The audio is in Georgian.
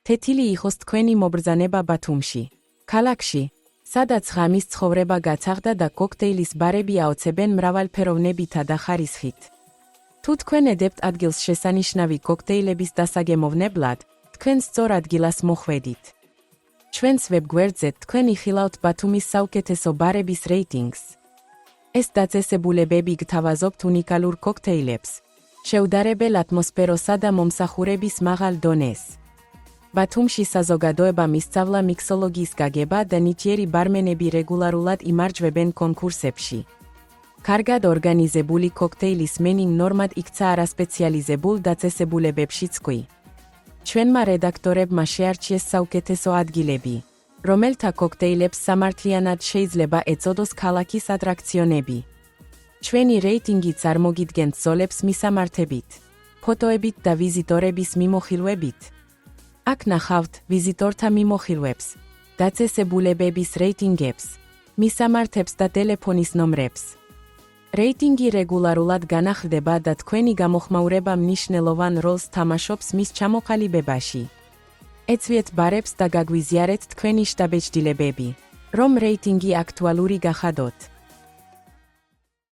თეთილი იყოს თქვენი მობრძანება ბათუმში, ქალაქში, სადაც ღამის ცხოვრება გაცაღდა და კოქტეილის ბარები აოცებენ მრავალფეროვნებითა და ხარისხით. თუ თქვენ ედებთ ადგილს შესანიშნავი კოქტეილების დასაგემოვნებლად, თქვენ სწორ ადგილას მოხვედით. ჩვენს ვებგვერდზე თქვენ იხილავთ ბათუმის საუკეთესო ბარების რეიტინგს. ეს დაწესებულებები გთავაზობთ უნიკალურ კოქტეილებს, შეუდარებელ ატმოსფეროსა და მომსახურების მაღალ დონეს. ბათუმში საზოგადოება მისწავლა მიქსოლოგიის გაგება და ნიჭიერი ბარმენები რეგულარულად იმარჯვებენ კონკურსებში. კარგად ორგანიზებული კოქტეილის მენი ნორმად იქცა არასპეციალიზებულ დაწესებულებებში წყვი. ჩვენმა რედაქტორებმა შეარჩიეს საუკეთესო ადგილები, რომელთა კოქტეილებს სამართლიანად შეიძლება ეწოდოს ქალაქის ატრაქციონები. ჩვენი რეიტინგი წარმოგიდგენთ ზოლებს მისამართებით, ფოტოებით და ვიზიტორების მიმოხილვებით. აქ ნახავთ ვიზიტორთა მიმოხილვებს, დაწესებულებების რეიტინგებს, მისამართებს და ტელეფონის ნომრებს. რეიტინგი რეგულარულად განახლდება და თქვენი გამოხმაურება მნიშვნელოვან როლს თამაშობს მის ჩამოყალიბებაში. ეწვიეთ ბარებს და გაგვიზიარეთ თქვენი შტაბეჭდილებები, რომ რეიტინგი აქტუალური გახადოთ.